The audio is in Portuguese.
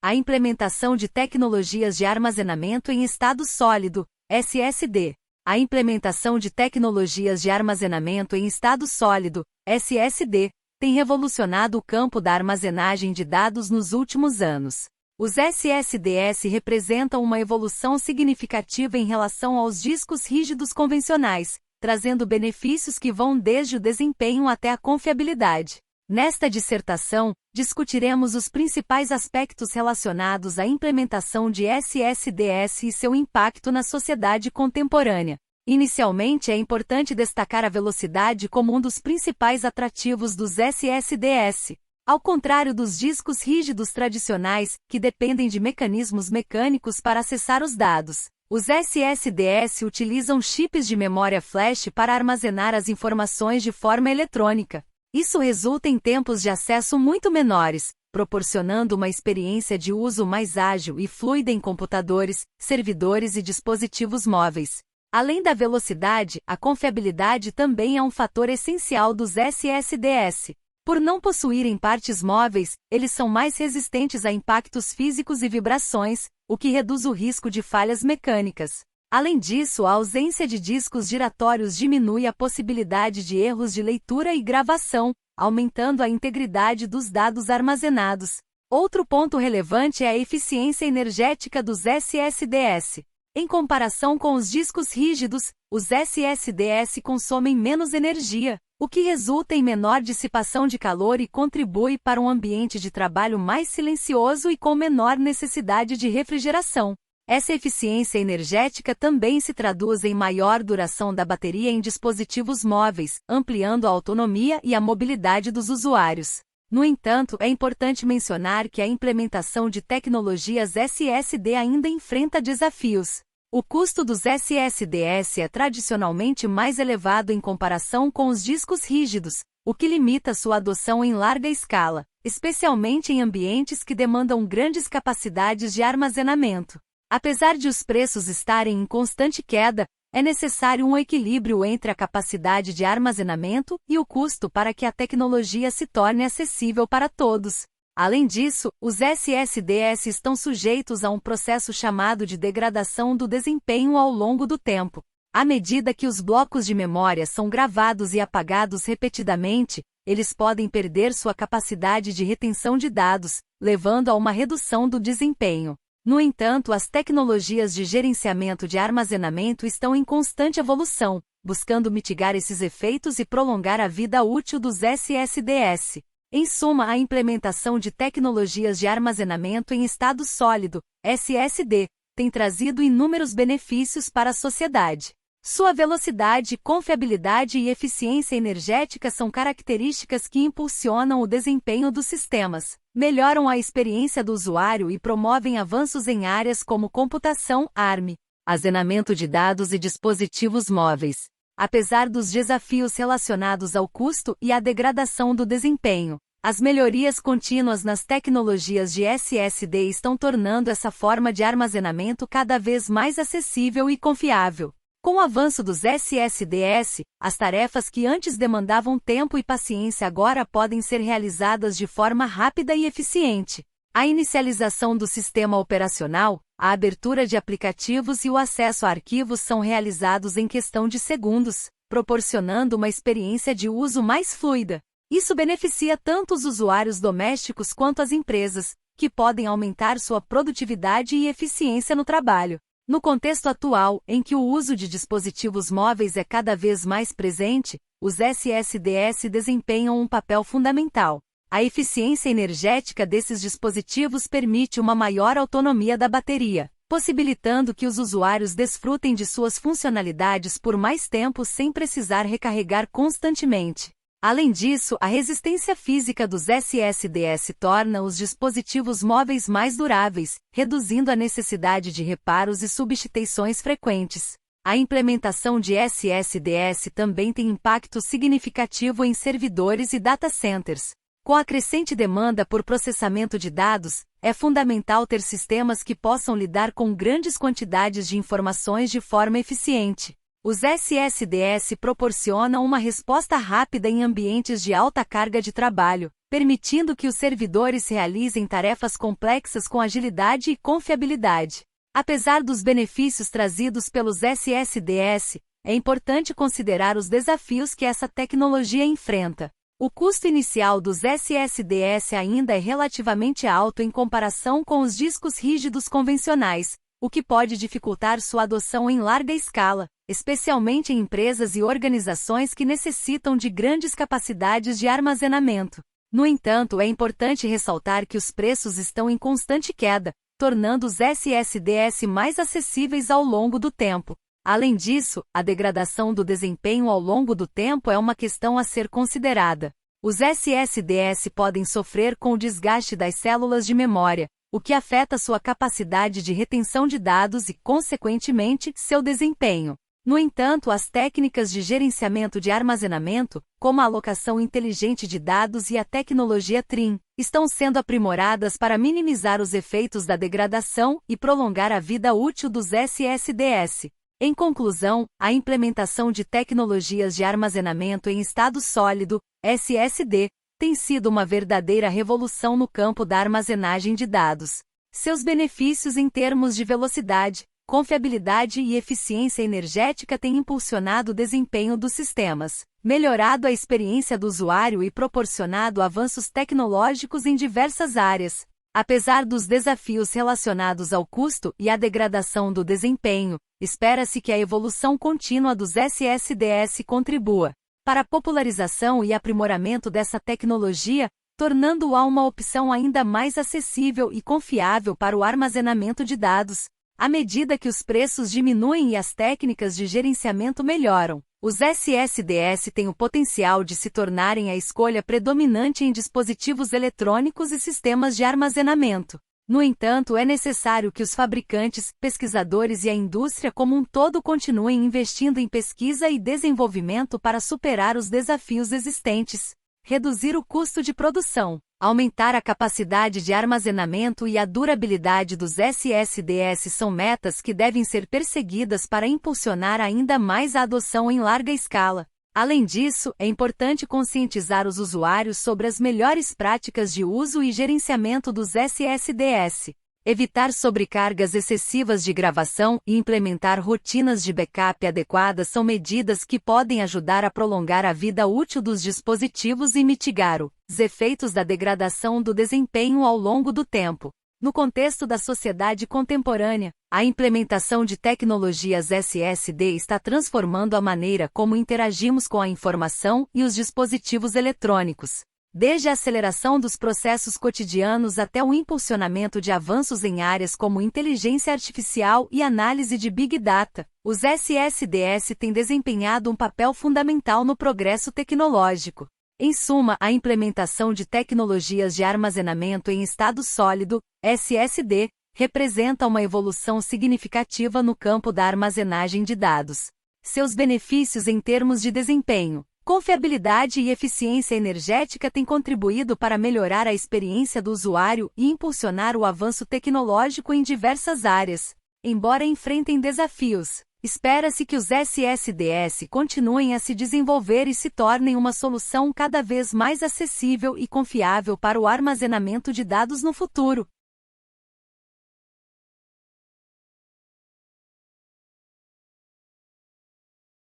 A implementação de tecnologias de armazenamento em estado sólido, SSD. A implementação de tecnologias de armazenamento em estado sólido, SSD, tem revolucionado o campo da armazenagem de dados nos últimos anos. Os SSDs representam uma evolução significativa em relação aos discos rígidos convencionais, trazendo benefícios que vão desde o desempenho até a confiabilidade. Nesta dissertação, discutiremos os principais aspectos relacionados à implementação de SSDs e seu impacto na sociedade contemporânea. Inicialmente, é importante destacar a velocidade como um dos principais atrativos dos SSDs. Ao contrário dos discos rígidos tradicionais, que dependem de mecanismos mecânicos para acessar os dados, os SSDs utilizam chips de memória flash para armazenar as informações de forma eletrônica. Isso resulta em tempos de acesso muito menores, proporcionando uma experiência de uso mais ágil e fluida em computadores, servidores e dispositivos móveis. Além da velocidade, a confiabilidade também é um fator essencial dos SSDs. Por não possuírem partes móveis, eles são mais resistentes a impactos físicos e vibrações, o que reduz o risco de falhas mecânicas. Além disso, a ausência de discos giratórios diminui a possibilidade de erros de leitura e gravação, aumentando a integridade dos dados armazenados. Outro ponto relevante é a eficiência energética dos SSDs. Em comparação com os discos rígidos, os SSDs consomem menos energia, o que resulta em menor dissipação de calor e contribui para um ambiente de trabalho mais silencioso e com menor necessidade de refrigeração. Essa eficiência energética também se traduz em maior duração da bateria em dispositivos móveis, ampliando a autonomia e a mobilidade dos usuários. No entanto, é importante mencionar que a implementação de tecnologias SSD ainda enfrenta desafios. O custo dos SSDs é tradicionalmente mais elevado em comparação com os discos rígidos, o que limita sua adoção em larga escala, especialmente em ambientes que demandam grandes capacidades de armazenamento. Apesar de os preços estarem em constante queda, é necessário um equilíbrio entre a capacidade de armazenamento e o custo para que a tecnologia se torne acessível para todos. Além disso, os SSDs estão sujeitos a um processo chamado de degradação do desempenho ao longo do tempo. À medida que os blocos de memória são gravados e apagados repetidamente, eles podem perder sua capacidade de retenção de dados, levando a uma redução do desempenho. No entanto, as tecnologias de gerenciamento de armazenamento estão em constante evolução, buscando mitigar esses efeitos e prolongar a vida útil dos SSDs. Em suma, a implementação de tecnologias de armazenamento em estado sólido, SSD, tem trazido inúmeros benefícios para a sociedade. Sua velocidade, confiabilidade e eficiência energética são características que impulsionam o desempenho dos sistemas, melhoram a experiência do usuário e promovem avanços em áreas como computação, ARM, armazenamento de dados e dispositivos móveis. Apesar dos desafios relacionados ao custo e à degradação do desempenho, as melhorias contínuas nas tecnologias de SSD estão tornando essa forma de armazenamento cada vez mais acessível e confiável. Com o avanço dos SSDs, as tarefas que antes demandavam tempo e paciência agora podem ser realizadas de forma rápida e eficiente. A inicialização do sistema operacional, a abertura de aplicativos e o acesso a arquivos são realizados em questão de segundos, proporcionando uma experiência de uso mais fluida. Isso beneficia tanto os usuários domésticos quanto as empresas, que podem aumentar sua produtividade e eficiência no trabalho. No contexto atual, em que o uso de dispositivos móveis é cada vez mais presente, os SSDs desempenham um papel fundamental. A eficiência energética desses dispositivos permite uma maior autonomia da bateria, possibilitando que os usuários desfrutem de suas funcionalidades por mais tempo sem precisar recarregar constantemente. Além disso, a resistência física dos SSDs torna os dispositivos móveis mais duráveis, reduzindo a necessidade de reparos e substituições frequentes. A implementação de SSDs também tem impacto significativo em servidores e data centers. Com a crescente demanda por processamento de dados, é fundamental ter sistemas que possam lidar com grandes quantidades de informações de forma eficiente. Os SSDs proporcionam uma resposta rápida em ambientes de alta carga de trabalho, permitindo que os servidores realizem tarefas complexas com agilidade e confiabilidade. Apesar dos benefícios trazidos pelos SSDs, é importante considerar os desafios que essa tecnologia enfrenta. O custo inicial dos SSDs ainda é relativamente alto em comparação com os discos rígidos convencionais, o que pode dificultar sua adoção em larga escala, especialmente em empresas e organizações que necessitam de grandes capacidades de armazenamento. No entanto, é importante ressaltar que os preços estão em constante queda, tornando os SSDs mais acessíveis ao longo do tempo. Além disso, a degradação do desempenho ao longo do tempo é uma questão a ser considerada. Os SSDs podem sofrer com o desgaste das células de memória, o que afeta sua capacidade de retenção de dados e, consequentemente, seu desempenho. No entanto, as técnicas de gerenciamento de armazenamento, como a alocação inteligente de dados e a tecnologia TRIN, estão sendo aprimoradas para minimizar os efeitos da degradação e prolongar a vida útil dos SSDs. Em conclusão, a implementação de tecnologias de armazenamento em estado sólido, SSD, tem sido uma verdadeira revolução no campo da armazenagem de dados. Seus benefícios em termos de velocidade, confiabilidade e eficiência energética têm impulsionado o desempenho dos sistemas, melhorado a experiência do usuário e proporcionado avanços tecnológicos em diversas áreas. Apesar dos desafios relacionados ao custo e à degradação do desempenho, espera-se que a evolução contínua dos SSDs contribua para a popularização e aprimoramento dessa tecnologia, tornando-a uma opção ainda mais acessível e confiável para o armazenamento de dados. À medida que os preços diminuem e as técnicas de gerenciamento melhoram, os SSDs têm o potencial de se tornarem a escolha predominante em dispositivos eletrônicos e sistemas de armazenamento. No entanto, é necessário que os fabricantes, pesquisadores e a indústria como um todo continuem investindo em pesquisa e desenvolvimento para superar os desafios existentes, reduzir o custo de produção, aumentar a capacidade de armazenamento e a durabilidade dos SSDs são metas que devem ser perseguidas para impulsionar ainda mais a adoção em larga escala. Além disso, é importante conscientizar os usuários sobre as melhores práticas de uso e gerenciamento dos SSDs, evitar sobrecargas excessivas de gravação e implementar rotinas de backup adequadas são medidas que podem ajudar a prolongar a vida útil dos dispositivos e mitigar os efeitos da degradação do desempenho ao longo do tempo. No contexto da sociedade contemporânea, a implementação de tecnologias SSD está transformando a maneira como interagimos com a informação e os dispositivos eletrônicos. Desde a aceleração dos processos cotidianos até o impulsionamento de avanços em áreas como inteligência artificial e análise de Big Data, os SSDs têm desempenhado um papel fundamental no progresso tecnológico. Em suma, a implementação de tecnologias de armazenamento em estado sólido, SSD, representa uma evolução significativa no campo da armazenagem de dados. Seus benefícios em termos de desempenho, confiabilidade e eficiência energética têm contribuído para melhorar a experiência do usuário e impulsionar o avanço tecnológico em diversas áreas. Embora enfrentem desafios, espera-se que os SSDs continuem a se desenvolver e se tornem uma solução cada vez mais acessível e confiável para o armazenamento de dados no futuro.